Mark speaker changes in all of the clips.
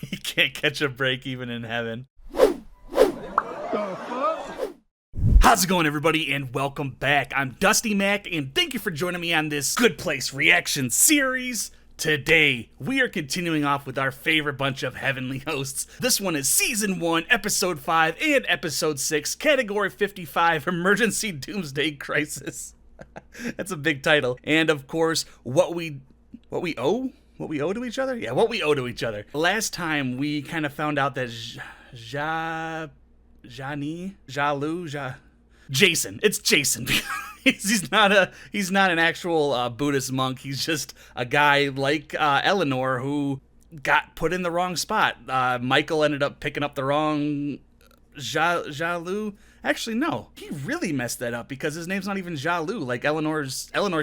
Speaker 1: He can't catch a break even in heaven. How's it going, everybody, and welcome back. I'm Dusty Mac, and thank you for joining me on this Good Place reaction series. Today, we are continuing off with our favorite bunch of heavenly hosts. This one is Season 1, Episode 5, and Episode 6, Category 55, Emergency Doomsday Crisis. That's a big title. And, of course, what we owe? What we owe to each other? Yeah, what we owe to each other. Last time, we kind of found out that Jason. It's Jason. he's not an actual Buddhist monk. He's just a guy like Eleanor who got put in the wrong spot. Michael ended up picking up the wrong Jalu. Actually, no. He really messed that up because his name's not even Jalu. Like Eleanor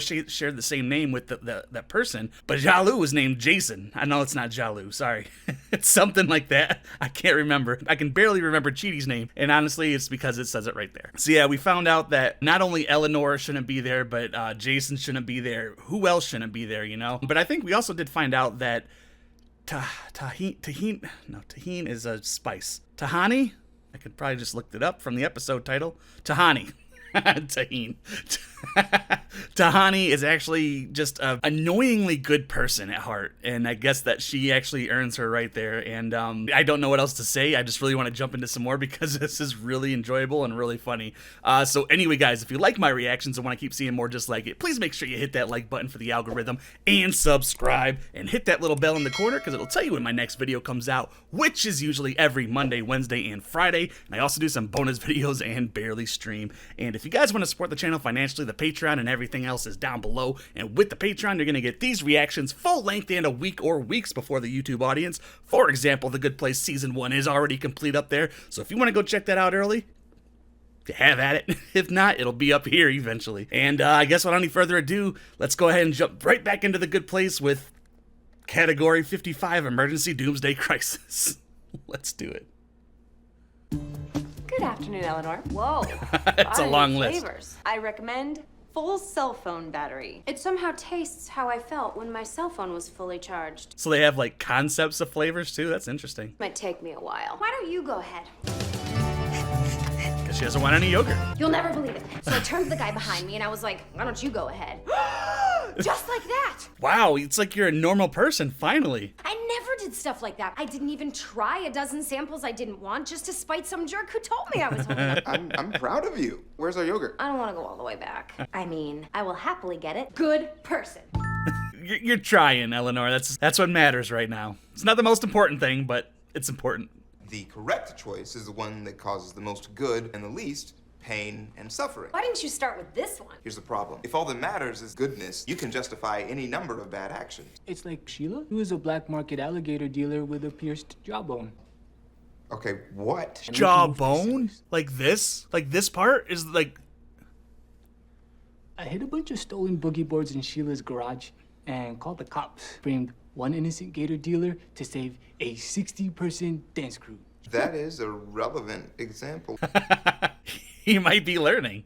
Speaker 1: shared the same name with that person, but Jalu was named Jason. I know it's not Jalu. Sorry. It's something like that. I can't remember. I can barely remember Chidi's name, and honestly, it's because it says it right there. So yeah, we found out that not only Eleanor shouldn't be there, but Jason shouldn't be there. Who else shouldn't be there, you know? But I think we also did find out that Tahini is a spice. Tahani? I could probably just looked it up from the episode title. Tahani. Tahani is actually just an annoyingly good person at heart, and I guess that she actually earns her right there. And I don't know what else to say. I just really want to jump into some more because this is really enjoyable and really funny. So anyway, guys, if you like my reactions and want to keep seeing more just like it, please make sure you hit that like button for the algorithm and subscribe and hit that little bell in the corner because it'll tell you when my next video comes out, which is usually every Monday, Wednesday, and Friday. And I also do some bonus videos and barely stream. And if you guys want to support the channel financially, the Patreon and everything else is down below. And with the Patreon, you're going to get these reactions full length and a week or weeks before the YouTube audience. For example, The Good Place Season 1 is already complete up there. So if you want to go check that out early, have at it. If not, it'll be up here eventually. And I guess without any further ado, let's go ahead and jump right back into The Good Place with Category 55, Emergency Doomsday Crisis. Let's do it.
Speaker 2: Good afternoon, Eleanor. Whoa.
Speaker 1: It's a long list.
Speaker 2: Flavors. I recommend full cell phone battery. It somehow tastes how I felt when my cell phone was fully charged.
Speaker 1: So they have like concepts of flavors too? That's interesting.
Speaker 2: Might take me a while. Why don't you go ahead?
Speaker 1: Because she doesn't want any yogurt.
Speaker 2: You'll never believe it. So I turned to the guy behind me and I was like, why don't you go ahead? Just like that.
Speaker 1: Wow, it's like you're a normal person, finally.
Speaker 2: I never did stuff like that. I didn't even try a dozen samples I didn't want just to spite some jerk who told me I was holding up.
Speaker 3: I'm proud of you. Where's our yogurt?
Speaker 2: I don't want to go all the way back. I mean, I will happily get it. Good person.
Speaker 1: You're trying, Eleanor. That's what matters right now. It's not the most important thing, but it's important.
Speaker 3: The correct choice is the one that causes the most good and the least pain and suffering.
Speaker 2: Why didn't you start with this one?
Speaker 3: Here's the problem. If all that matters is goodness, you can justify any number of bad actions.
Speaker 4: It's like Sheila, who is a black market alligator dealer with a pierced jawbone.
Speaker 3: Okay, what?
Speaker 1: Jawbone? Like this? Like this part is like...
Speaker 4: I hid a bunch of stolen boogie boards in Sheila's garage and called the cops. Framed one innocent gator dealer to save a 60-person dance crew.
Speaker 3: That is a relevant example.
Speaker 1: He might be learning.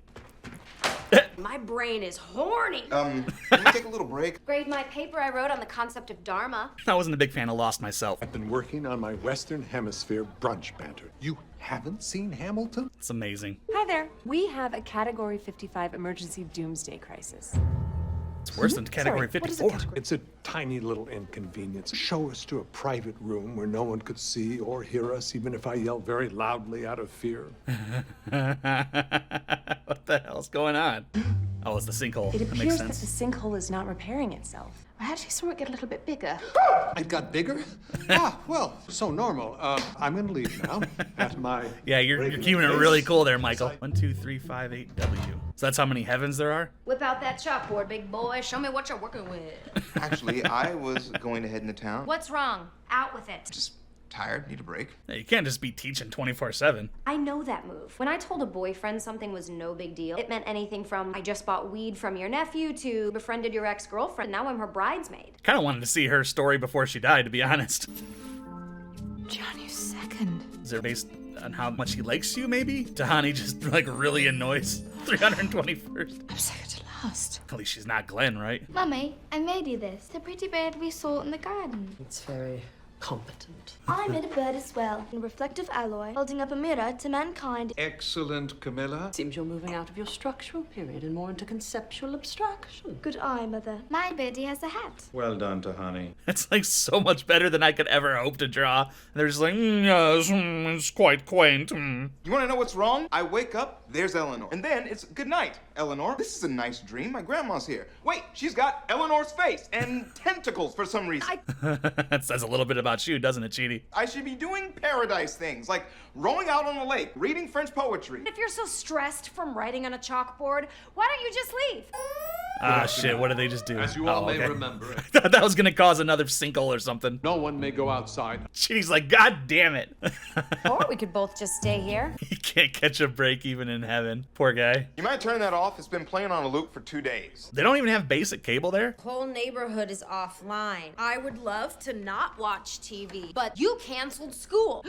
Speaker 2: My brain is horny.
Speaker 3: Can we take a little break?
Speaker 2: Grade my paper I wrote on the concept of Dharma.
Speaker 1: I wasn't a big fan of Lost myself.
Speaker 5: I've been working on my Western Hemisphere brunch banter. You haven't seen Hamilton?
Speaker 1: It's amazing.
Speaker 6: Hi there. We have a Category 55 Emergency Doomsday Crisis.
Speaker 1: It's worse than Category 54.
Speaker 5: It's a tiny little inconvenience. Show us to a private room where no one could see or hear us, even if I yelled very loudly out of fear.
Speaker 1: What the hell's going on? Oh, it's the sinkhole.
Speaker 6: It
Speaker 1: That makes
Speaker 6: appears that
Speaker 1: sense.
Speaker 6: the sinkhole is not repairing itself. I actually saw it get a little bit bigger.
Speaker 5: It got bigger? Well, so normal. I'm gonna leave now. At my
Speaker 1: Yeah, you're keeping it really cool there, Michael. 1, 2, 3, 5, 8, W. So that's how many heavens there are?
Speaker 2: Whip out that chalkboard, big boy. Show me what you're working with.
Speaker 3: Actually, I was going to head into town.
Speaker 2: What's wrong? Out with it.
Speaker 3: Just tired, need a break.
Speaker 1: Yeah, you can't just be teaching 24/7.
Speaker 2: I know that move. When I told a boyfriend something was no big deal, it meant anything from I just bought weed from your nephew to befriended your ex-girlfriend. Now I'm her bridesmaid.
Speaker 1: Kind of wanted to see her story before she died, to be honest.
Speaker 6: Johnny's second.
Speaker 1: Is it based on how much he likes you, maybe? Tahani just, like, really annoys 321st.
Speaker 6: I'm second to last.
Speaker 1: At least she's not Glenn, right?
Speaker 7: Mummy, I made you this. The pretty bird we saw in the garden.
Speaker 8: It's very
Speaker 7: competent.
Speaker 8: I made a bird as well, in reflective alloy, holding up a mirror to mankind.
Speaker 5: Excellent, Camilla.
Speaker 7: Seems you're moving out of your structural period and more into conceptual abstraction.
Speaker 8: Good eye, Mother. My birdie has a hat.
Speaker 5: Well done, Tahani.
Speaker 1: It's like so much better than I could ever hope to draw. And they're just like, yes, it's quite quaint.
Speaker 3: You want to know what's wrong? I wake up, there's Eleanor. And then it's good night, Eleanor. This is a nice dream. My grandma's here. Wait, she's got Eleanor's face and tentacles for some reason.
Speaker 1: That says a little bit about you, doesn't it, Chidi?
Speaker 3: I should be doing paradise things, like rowing out on a lake, reading French poetry.
Speaker 2: If you're so stressed from writing on a chalkboard, why don't you just leave?
Speaker 1: Ah, shit, what did they just do?
Speaker 5: As you all may remember,
Speaker 1: I thought that was gonna cause another sinkhole or something.
Speaker 5: no one may go outside.
Speaker 1: Chidi's like, God damn it.
Speaker 6: Or we could both just stay here.
Speaker 1: He can't catch a break even in heaven. Poor guy.
Speaker 3: You might turn that off. It's been playing on a loop for 2 days.
Speaker 1: They don't even have basic cable there?
Speaker 9: Whole neighborhood is offline. I would love to not watch TV, but you canceled school.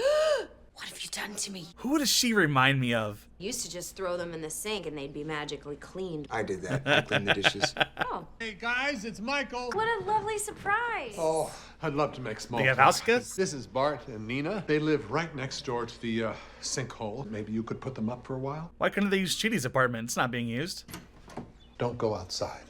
Speaker 9: What have you done to me?
Speaker 1: Who does she remind me of?
Speaker 9: Used to just throw them in the sink and they'd be magically cleaned.
Speaker 3: I did that. I cleaned the dishes.
Speaker 9: Oh,
Speaker 5: Hey guys, it's Michael.
Speaker 2: What a lovely surprise.
Speaker 5: Oh, I'd love to make small
Speaker 1: They have
Speaker 5: talk.
Speaker 1: house guests?
Speaker 5: This is Bart and Nina. They live right next door to the sinkhole. Maybe you could put them up for a while?
Speaker 1: Why couldn't they use Chidi's apartment? It's not being used.
Speaker 5: Don't go outside.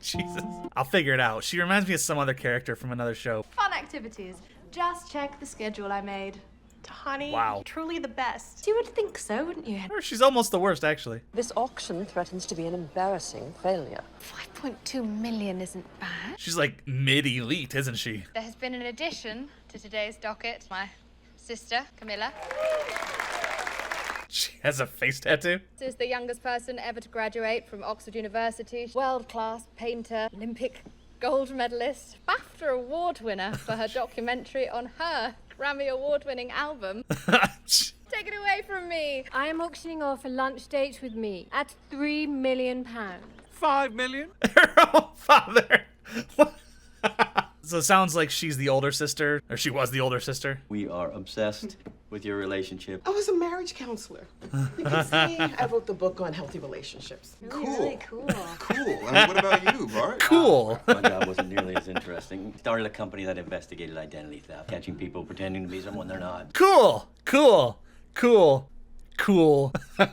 Speaker 1: Jesus. I'll figure it out. She reminds me of some other character from another show.
Speaker 10: Fun activities. Just check the schedule I made. Tahani,
Speaker 1: Wow.
Speaker 10: truly the best.
Speaker 6: You would think so, wouldn't you?
Speaker 1: Or she's almost the worst, actually.
Speaker 7: This auction threatens to be an embarrassing failure.
Speaker 10: 5.2 million isn't bad.
Speaker 1: She's like mid-elite, isn't she?
Speaker 10: There has been an addition to today's docket. My sister, Camilla.
Speaker 1: She has a face tattoo.
Speaker 10: This is the youngest person ever to graduate from Oxford University. World-class painter, Olympic gold medalist, BAFTA award winner for her documentary on her Grammy award-winning album. Take it away from me.
Speaker 11: I am auctioning off a lunch date with me at £3 million.
Speaker 5: 5 million?
Speaker 1: Her own father. So it sounds like she's the older sister, or she was the older sister.
Speaker 12: We are obsessed with your relationship.
Speaker 7: I was a marriage counselor. You can see I wrote the book on healthy relationships.
Speaker 3: Cool.
Speaker 2: Cool.
Speaker 3: Cool. And what about you, Bart?
Speaker 1: Cool.
Speaker 12: My job wasn't nearly as interesting. Started a company that investigated identity theft, catching people pretending to be someone they're not.
Speaker 1: Cool. Cool. Cool. Cool.
Speaker 3: They're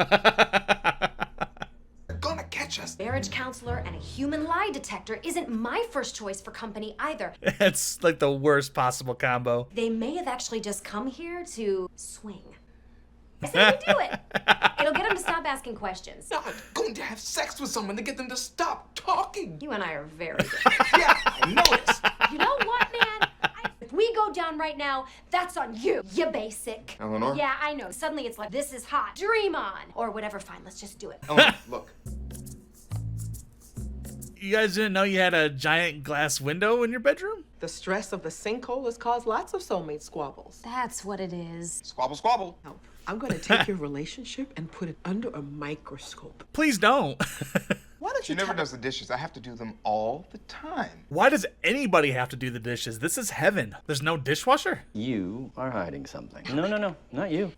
Speaker 3: gonna catch us.
Speaker 2: Marriage counselor and a human lie detector isn't my first choice for company either.
Speaker 1: It's like the worst possible combo.
Speaker 2: They may have actually just come here to swing. I say we do it. It'll get them to stop asking questions.
Speaker 3: I'm going to have sex with someone to get them to stop talking.
Speaker 2: You and I are very good.
Speaker 3: Yeah, I noticed.
Speaker 2: You know what, man? If we go down right now, that's on you. You basic.
Speaker 3: Eleanor?
Speaker 2: Yeah, I know. Suddenly it's like, this is hot. Dream on. Or whatever, fine. Let's just do it.
Speaker 3: Eleanor, look.
Speaker 1: You guys didn't know you had a giant glass window in your bedroom?
Speaker 7: The stress of the sinkhole has caused lots of soulmate squabbles.
Speaker 2: That's what it is.
Speaker 3: Squabble, squabble.
Speaker 7: Now, I'm going to take your relationship and put it under a microscope.
Speaker 1: Please don't.
Speaker 7: Why don't
Speaker 3: She
Speaker 7: you
Speaker 3: never
Speaker 7: tell-
Speaker 3: does the dishes. I have to do them all the time.
Speaker 1: Why does anybody have to do the dishes? This is heaven. There's no dishwasher?
Speaker 12: You are hiding something. No, not you.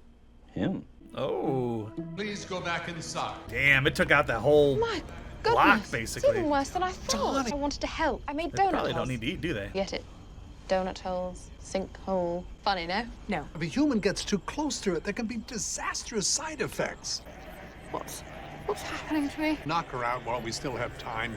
Speaker 12: Him.
Speaker 1: Oh.
Speaker 5: Please go back inside.
Speaker 1: Damn, it took out that whole
Speaker 10: My
Speaker 1: block,
Speaker 10: goodness,
Speaker 1: basically.
Speaker 10: it's even worse than I thought. I wanted to help. I made
Speaker 1: They
Speaker 10: donut
Speaker 1: probably
Speaker 10: holes.
Speaker 1: don't need to eat, do they?
Speaker 10: Get it? Donut holes, sinkhole. Funny, no?
Speaker 6: No.
Speaker 5: If a human gets too close to it, there can be disastrous side effects.
Speaker 10: What's happening to me?
Speaker 5: Knock her out while we still have time.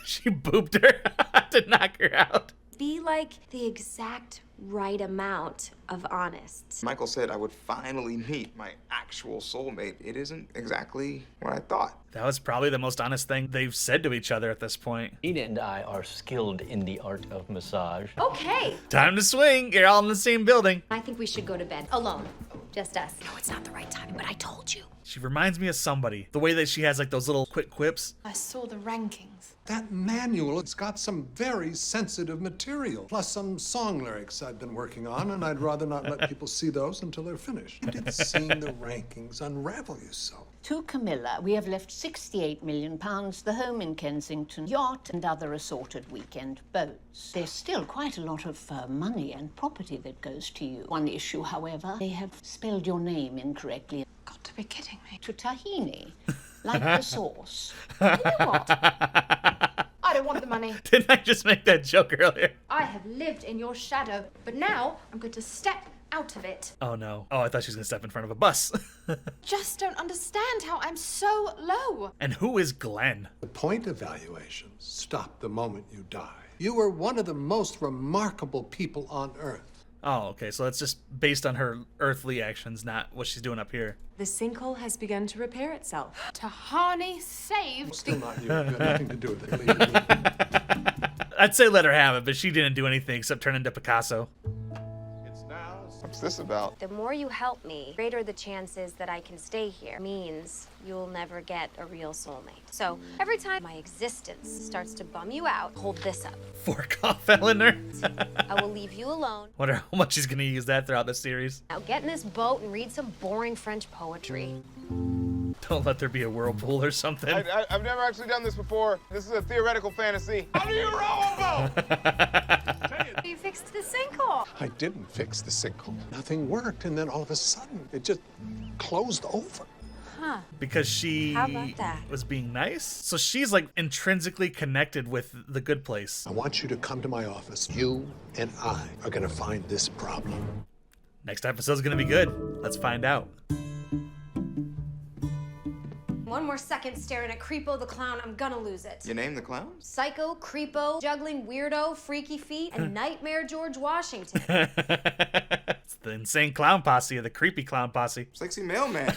Speaker 1: She booped her to knock her out.
Speaker 2: Be like the exact right amount of honest.
Speaker 3: Michael said I would finally meet my actual soulmate. It isn't exactly what I thought.
Speaker 1: That was probably the most honest thing they've said to each other at this point.
Speaker 12: Nina and I are skilled in the art of massage.
Speaker 2: Okay.
Speaker 1: Time to swing. You're all in the same building.
Speaker 2: I think we should go to bed. Alone. Just us. No, it's not the right time, but I told you.
Speaker 1: She reminds me of somebody. The way that she has like those little quick quips.
Speaker 10: I saw the rankings.
Speaker 5: That manual, it's got some very sensitive material, plus some song lyrics I've been working on, and I'd rather not let people see those until they're finished. You did seeing the rankings unravel you so.
Speaker 13: To Camilla, we have left £68 million, the home in Kensington, yacht and other assorted weekend boats. There's still quite a lot of money and property that goes to you. One issue, however, they have spelled your name incorrectly.
Speaker 10: Got to be kidding me.
Speaker 13: To Tahani, like the sauce. You know what? I
Speaker 14: don't want the money.
Speaker 1: Didn't I just make that joke earlier?
Speaker 14: I have lived in your shadow, but now I'm going to step out of it.
Speaker 1: Oh no. Oh, I thought she was gonna step in front of a bus.
Speaker 14: Just don't understand how I'm so low.
Speaker 1: And who is Glenn?
Speaker 5: The point evaluations stop the moment you die. You were one of the most remarkable people on Earth.
Speaker 1: Oh, okay, so that's just based on her earthly actions, not what she's doing up here.
Speaker 6: The sinkhole has begun to repair itself.
Speaker 14: Tahani saved.
Speaker 5: Still not you. You had nothing to do with it. Leave it.
Speaker 1: I'd say let her have it, but she didn't do anything except turn into Picasso.
Speaker 3: What's this about?
Speaker 2: The more you help me, greater the chances that I can stay here. Means you'll never get a real soulmate. So every time my existence starts to bum you out, hold this up.
Speaker 1: Fork off, Eleanor.
Speaker 2: I will leave you alone.
Speaker 1: Wonder how much she's gonna use that throughout the series.
Speaker 2: Now get in this boat and read some boring French poetry.
Speaker 1: Don't let there be a whirlpool or something.
Speaker 3: I've never actually done this before. This is a theoretical fantasy. How do you row a boat?
Speaker 14: You fixed the sinkhole.
Speaker 5: I didn't fix the sinkhole. Nothing worked, and then all of a sudden, it just closed over.
Speaker 14: Huh.
Speaker 1: Because she
Speaker 14: How about that?
Speaker 1: was being nice? So she's like intrinsically connected with the good place.
Speaker 5: I want you to come to my office. You and I are gonna find this problem.
Speaker 1: Next episode's gonna be good. Let's find out.
Speaker 2: One more second staring at Creepo the Clown, I'm gonna lose it.
Speaker 3: You name the clown?
Speaker 2: Psycho, Creepo, Juggling Weirdo, Freaky Feet, and Nightmare George Washington.
Speaker 1: It's the insane clown posse or the creepy clown posse.
Speaker 3: Sexy mailman.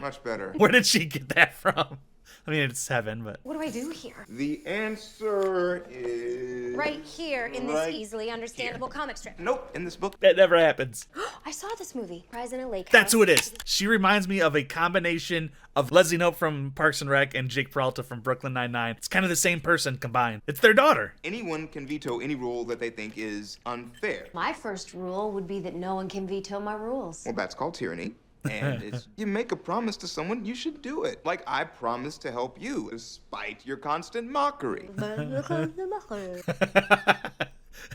Speaker 3: Much better.
Speaker 1: Where did she get that from? I mean, it's heaven, but...
Speaker 2: What do I do here?
Speaker 3: The answer is...
Speaker 2: Right here in this easily understandable comic strip.
Speaker 3: Nope, in this book.
Speaker 1: That never happens.
Speaker 2: I saw this movie, Rise in a Lake
Speaker 1: That's
Speaker 2: House.
Speaker 1: who it is. She reminds me of a combination of Leslie Knope from Parks and Rec and Jake Peralta from Brooklyn Nine-Nine. It's kind of the same person combined. It's their daughter.
Speaker 3: Anyone can veto any rule that they think is unfair.
Speaker 2: My first rule would be that no one can veto my rules.
Speaker 3: Well, that's called tyranny. And it's, you make a promise to someone, you should do it. Like I promised to help you, despite your constant mockery.
Speaker 1: That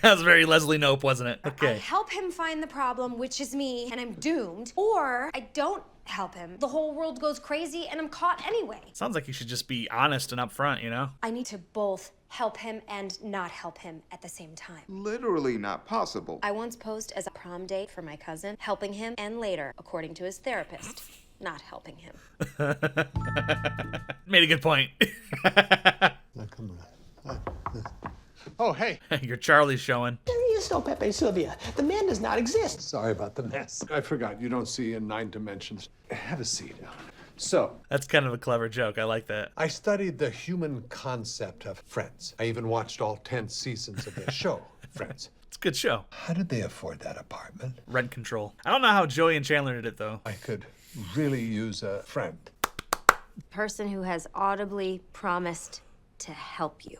Speaker 1: was very Leslie Knope, wasn't it?
Speaker 2: I
Speaker 1: Okay.
Speaker 2: help him find the problem, which is me, and I'm doomed. Or I don't help him. The whole world goes crazy, and I'm caught anyway.
Speaker 1: Sounds like you should just be honest and upfront, you know?
Speaker 2: I need to both help him and not help him at the same time.
Speaker 3: Literally not possible.
Speaker 2: I once posed as a prom date for my cousin, helping him, and later, according to his therapist, not helping him.
Speaker 1: Made a good point.
Speaker 5: Now, come on. Oh, hey.
Speaker 1: Your Charlie's showing.
Speaker 15: There is no Pepe Sylvia. The man does not exist.
Speaker 5: Sorry about the mess. I forgot, you don't see in 9 dimensions. Have a seat, Alan. So,
Speaker 1: That's kind of a clever joke. I like that.
Speaker 5: I studied the human concept of Friends. I even watched all 10 seasons of their show, Friends.
Speaker 1: It's a good show.
Speaker 5: How did they afford that apartment?
Speaker 1: Rent control. I don't know how Joey and Chandler did it, though.
Speaker 5: I could really use a friend.
Speaker 2: Person who has audibly promised to help you.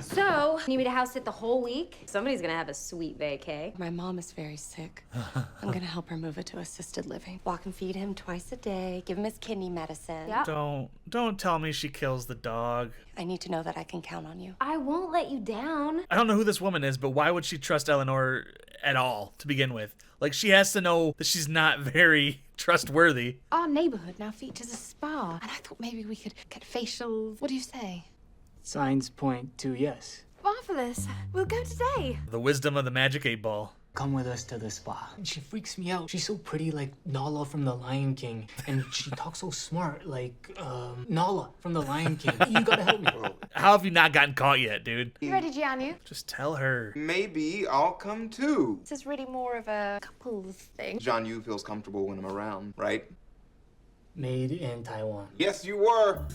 Speaker 2: So, need me to house sit the whole week? Somebody's gonna have a sweet vacay.
Speaker 6: My mom is very sick. I'm gonna help her move her to assisted living. Walk and feed him twice a day, give him his kidney medicine.
Speaker 2: Yeah.
Speaker 1: Don't tell me she kills the dog.
Speaker 6: I need to know that I can count on you.
Speaker 2: I won't let you down.
Speaker 1: I don't know who this woman is, but why would she trust Eleanor at all to begin with? Like, she has to know that she's not very trustworthy.
Speaker 14: Our neighborhood now features a spa, and I thought maybe we could get facials. What do you say?
Speaker 4: Signs point to yes.
Speaker 14: Marvelous. We'll go today.
Speaker 1: The wisdom of the Magic 8 Ball.
Speaker 4: Come with us to the spa. She freaks me out. She's so pretty, like Nala from The Lion King. And she talks so smart, like Nala from The Lion King. You gotta help me.
Speaker 1: How have you not gotten caught yet, dude?
Speaker 14: You ready, Gianni?
Speaker 1: Just tell her.
Speaker 3: Maybe I'll come too.
Speaker 14: This is really more of a couples thing.
Speaker 3: John Yu feels comfortable when I'm around, right?
Speaker 4: Made in Taiwan.
Speaker 3: Yes, you were.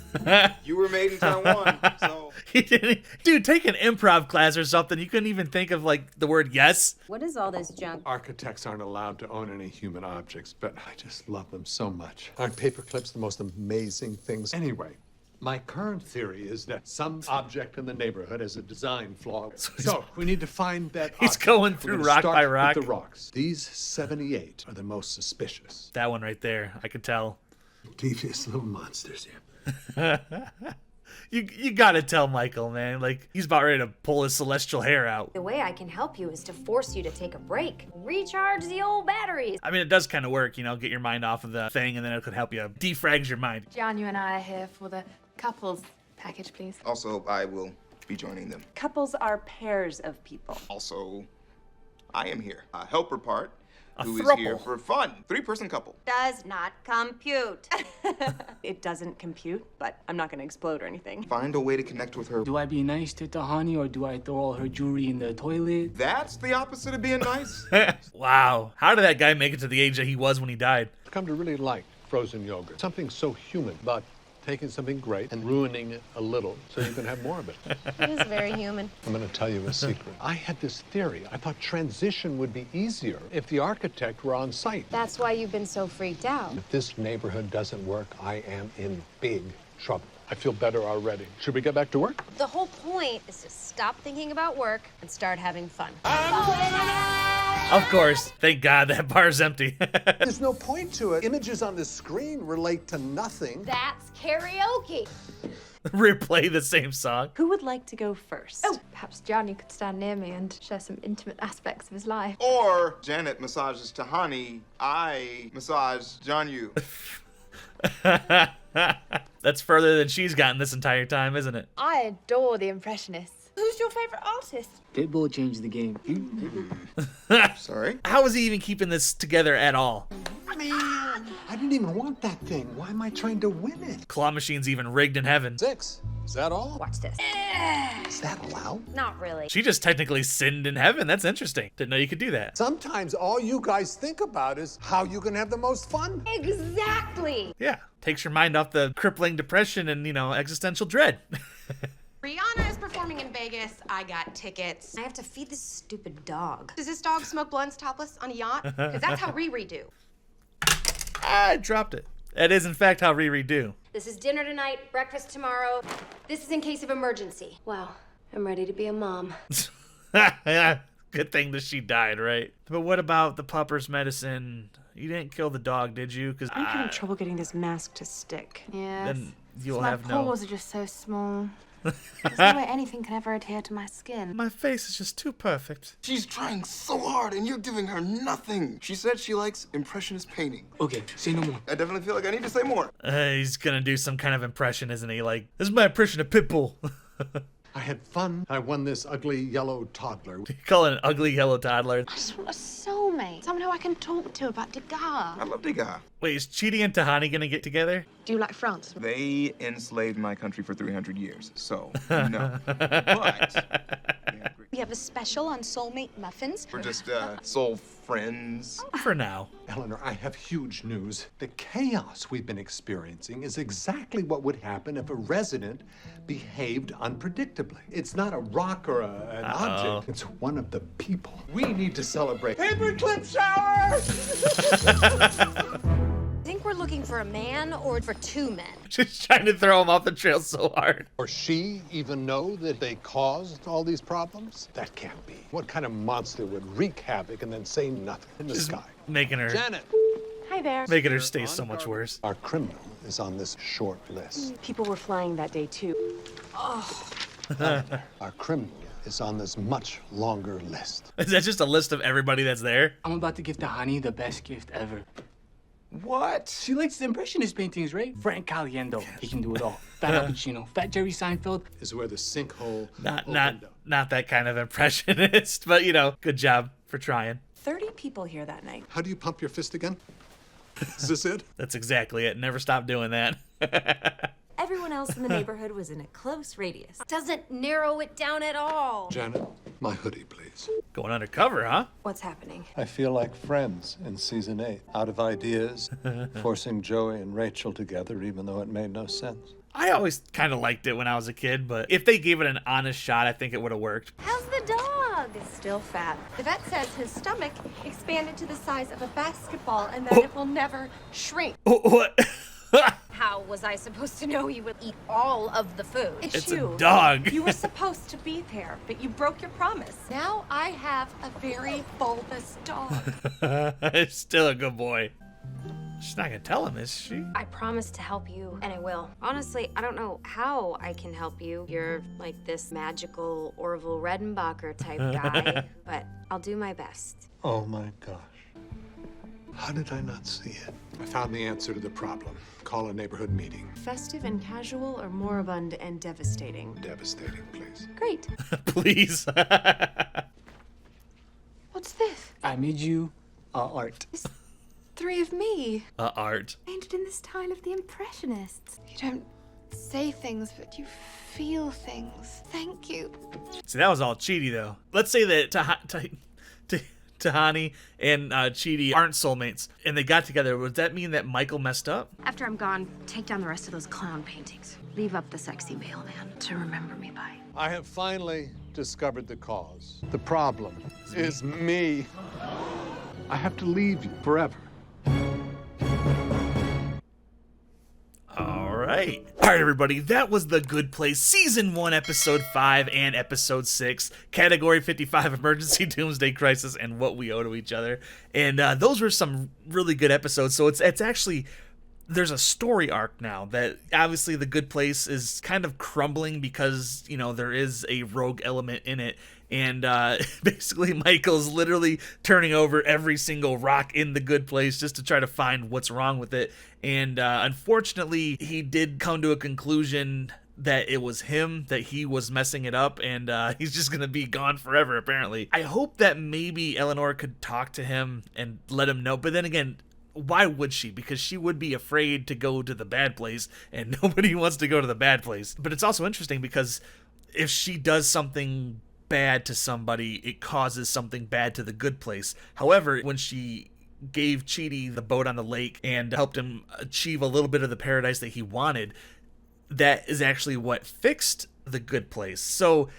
Speaker 3: You were made in Taiwan, so...
Speaker 1: He didn't. Dude, take an improv class or something. You couldn't even think of, like, the word yes.
Speaker 2: What is all this junk?
Speaker 5: Architects aren't allowed to own any human objects, but I just love them so much. Aren't paper clips the most amazing things? Anyway, my current theory is that some object in the neighborhood has a design flaw. So we need to find that
Speaker 1: He's
Speaker 5: object.
Speaker 1: going
Speaker 5: We're
Speaker 1: through
Speaker 5: gonna
Speaker 1: rock
Speaker 5: start
Speaker 1: by rock.
Speaker 5: with the rocks. These 78 are the most suspicious.
Speaker 1: That one right there. I could tell.
Speaker 5: Devious little monsters here.
Speaker 1: You gotta tell Michael, man. Like, he's about ready to pull his celestial hair out.
Speaker 2: The way I can help you is to force you to take a break. Recharge the old batteries.
Speaker 1: I mean, it does kind of work, you know, get your mind off of the thing, and then it could help you defrag your mind.
Speaker 14: Gianni and I are here for the couples package, please.
Speaker 3: Also, I will be joining them.
Speaker 16: Couples are pairs of people.
Speaker 3: Also, I am here. A helper part who is
Speaker 1: throuple.
Speaker 3: here for fun. 3-person couple.
Speaker 9: Does not compute.
Speaker 16: It doesn't compute, but I'm not gonna explode or anything.
Speaker 3: Find a way to connect with her.
Speaker 4: Do I be nice to Tahani or do I throw all her jewelry in the toilet?
Speaker 3: That's the opposite of being nice.
Speaker 1: Wow. How did that guy make it to the age that he was when he died?
Speaker 5: I've come to really like frozen yogurt. Something so human about taking something great and ruining it a little so you can have more of it.
Speaker 9: It is very human.
Speaker 5: I'm going to tell you a secret. I had this theory. I thought transition would be easier if the architect were on site.
Speaker 11: That's why you've been so freaked out.
Speaker 5: If this neighborhood doesn't work, I am in big trouble. I feel better already. Should we get back to work?
Speaker 9: The whole point is to stop thinking about work and start having fun.
Speaker 1: Of course. Thank God that bar's empty.
Speaker 5: There's no point to it. Images on the screen relate to nothing.
Speaker 11: That's karaoke.
Speaker 1: Replay the same song.
Speaker 16: Who would like to go first?
Speaker 11: Oh, perhaps Johnny could stand near me and share some intimate aspects of his life.
Speaker 3: Or Janet massages Tahani, I massage John Yu.
Speaker 1: That's further than she's gotten this entire time, isn't it?
Speaker 11: I adore the Impressionists.
Speaker 9: Who's your favorite artist?
Speaker 4: Pitbull changed the game.
Speaker 3: Sorry?
Speaker 1: How is he even keeping this together at all?
Speaker 5: Man, I didn't even want that thing. Why am I trying to win it?
Speaker 1: Claw machine's even rigged in heaven.
Speaker 5: 6. Is that all?
Speaker 9: Watch this.
Speaker 5: Is that allowed?
Speaker 9: Not really.
Speaker 1: She just technically sinned in heaven. That's interesting. Didn't know you could do that.
Speaker 5: Sometimes all you guys think about is how you can have the most fun.
Speaker 9: Exactly.
Speaker 1: Yeah. Takes your mind off the crippling depression and, existential dread.
Speaker 14: Rihanna is performing in Vegas. I got tickets.
Speaker 9: I have to feed this stupid dog.
Speaker 14: Does this dog smoke blunts topless on a yacht? Because that's how Riri do.
Speaker 1: I dropped it. That is, in fact, how Riri do.
Speaker 2: This is dinner tonight, breakfast tomorrow. This is in case of emergency.
Speaker 6: Wow, I'm ready to be a mom.
Speaker 1: Good thing that she died, right? But what about the pupper's medicine? You didn't kill the dog, did you? Because
Speaker 16: I'm having trouble getting this mask to stick.
Speaker 11: Yes.
Speaker 1: Then you'll
Speaker 11: my
Speaker 1: have no...
Speaker 11: pores are just so small. There's no way anything can ever adhere to my skin.
Speaker 1: My face is just too perfect.
Speaker 3: She's trying so hard and you're giving her nothing. She said she likes impressionist painting.
Speaker 4: Okay, say no more.
Speaker 3: I definitely feel like I need to say more.
Speaker 1: He's gonna do some kind of impression, isn't he? Like, this is my impression of Pitbull.
Speaker 5: I had fun. I won this ugly yellow toddler.
Speaker 1: You call it an ugly yellow toddler?
Speaker 14: I just want a soulmate. Someone who I can talk to about Degas.
Speaker 3: I love Degas.
Speaker 1: Wait, is Chidi and Tahani gonna get together?
Speaker 14: Do you like France?
Speaker 3: They enslaved my country for 300 years, so no. But
Speaker 14: We have a special on soulmate muffins.
Speaker 3: we're just soul friends.
Speaker 1: For now.
Speaker 5: Eleanor, I have huge news. The chaos we've been experiencing is exactly what would happen if a resident behaved unpredictably. It's not a rock or an object. It's one of the people. We need to celebrate. Paperclip shower!
Speaker 2: I think we're looking for a man or for two men.
Speaker 1: She's trying to throw him off the trail so hard.
Speaker 5: Or she even know that they caused all these problems? That can't be. What kind of monster would wreak havoc and then say nothing in the sky?
Speaker 1: Making her...
Speaker 5: Janet!
Speaker 16: Hi there.
Speaker 1: Making her stay so much worse.
Speaker 5: Our criminal is on this short list.
Speaker 16: People were flying that day, too.
Speaker 5: Our criminal is on this much longer list.
Speaker 1: Is that just a list of everybody that's there?
Speaker 4: I'm about to give Tahani the best gift ever.
Speaker 3: What?
Speaker 4: She likes the Impressionist paintings, right? Frank Caliendo. He can do it all. Fat Al Pacino. Fat Jerry Seinfeld.
Speaker 5: Is where the sinkhole
Speaker 1: Not that kind of impressionist, but good job for trying.
Speaker 16: 30 people here that night.
Speaker 5: How do you pump your fist again? Is this it?
Speaker 1: That's exactly it. Never stop doing that.
Speaker 16: Everyone else in the neighborhood was in a close radius.
Speaker 2: Doesn't narrow it down at all.
Speaker 5: Janet, my hoodie, please.
Speaker 1: Going undercover, huh?
Speaker 16: What's happening?
Speaker 5: I feel like Friends in season 8. Out of ideas, forcing Joey and Rachel together even though it made no sense.
Speaker 1: I always kind of liked it when I was a kid, but if they gave it an honest shot, I think it would have worked.
Speaker 2: How's the dog?
Speaker 16: Still fat.
Speaker 14: The vet says his stomach expanded to the size of a basketball and that it will never shrink.
Speaker 1: What?
Speaker 2: How was I supposed to know he would eat all of the food?
Speaker 1: It's
Speaker 14: you.
Speaker 1: a dog.
Speaker 14: You were supposed to be there, but you broke your promise. Now I have a very bulbous dog.
Speaker 1: It's still a good boy. She's not gonna tell him, is she?
Speaker 2: I promised to help you, and I will. Honestly, I don't know how I can help you. You're like this magical Orville Redenbacher type guy, but I'll do my best.
Speaker 5: Oh my gosh. How did I not see it? I found the answer to the problem. Call a neighborhood meeting.
Speaker 17: Festive and casual or moribund and devastating?
Speaker 5: Devastating, please.
Speaker 17: Great.
Speaker 1: Please.
Speaker 17: What's this?
Speaker 4: I made you art.
Speaker 11: It's 3 of me.
Speaker 1: Art.
Speaker 11: Painted in the style of the Impressionists. You don't say things, but you feel things. Thank you.
Speaker 1: See, that was all Chidi, though. Let's say that Tahani and Chidi aren't soulmates, and they got together. Would that mean that Michael messed up?
Speaker 11: After I'm gone, take down the rest of those clown paintings. Leave up the sexy mailman to remember me by.
Speaker 5: I have finally discovered the cause. The problem is me. I have to leave you forever.
Speaker 1: All right, everybody. That was The Good Place, Season 1, Episode 5 and Episode 6, Category 55, Emergency Doomsday Crisis, and What We Owe to Each Other. And those were some really good episodes. So it's actually, there's a story arc now that obviously The Good Place is kind of crumbling because, you know, there is a rogue element in it. And basically Michael's literally turning over every single rock in The Good Place just to try to find what's wrong with it. And unfortunately, he did come to a conclusion that it was him, that he was messing it up, and he's just going to be gone forever, apparently. I hope that maybe Eleanor could talk to him and let him know. But then again, why would she? Because she would be afraid to go to the bad place, and nobody wants to go to the bad place. But it's also interesting because if she does something bad to somebody, it causes something bad to The Good Place. However, when she gave Chidi the boat on the lake and helped him achieve a little bit of the paradise that he wanted, that is actually what fixed The Good Place. So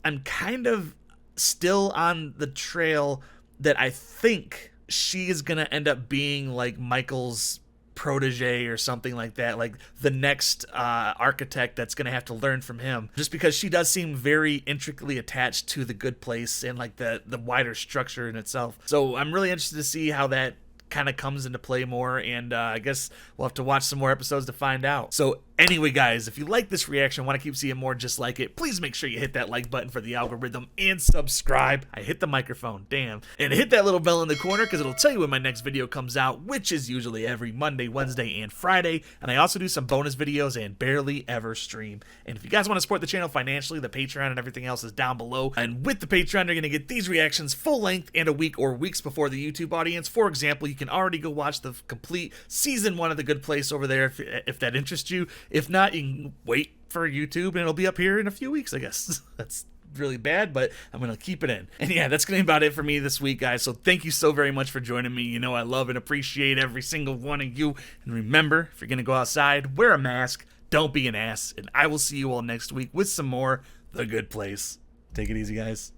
Speaker 1: I'm kind of still on the trail that I think she is going to end up being like Michael's protege or something like that, like the next architect that's going to have to learn from him, just because she does seem very intricately attached to The Good Place and like the wider structure in itself. So I'm really interested to see how that kind of comes into play more, and I guess we'll have to watch some more episodes to find out. So anyway, guys, if you like this reaction, want to keep seeing more just like it, please make sure you hit that like button for the algorithm and subscribe. I hit the microphone, damn. And hit that little bell in the corner because it'll tell you when my next video comes out, which is usually every Monday, Wednesday, and Friday. And I also do some bonus videos and barely ever stream. And if you guys want to support the channel financially, the Patreon and everything else is down below. And with the Patreon, you're going to get these reactions full length and a week or weeks before the YouTube audience. For example, you can already go watch the complete Season 1 of The Good Place over there if that interests you. If not, you can wait for YouTube and it'll be up here in a few weeks, I guess. That's really bad, but I'm gonna keep it in. And yeah, that's gonna be about it for me this week, guys. So thank you so very much for joining me. You know I love and appreciate every single one of you. And remember, if you're gonna go outside, wear a mask, don't be an ass, and I will see you all next week with some more The Good Place. Take it easy, guys.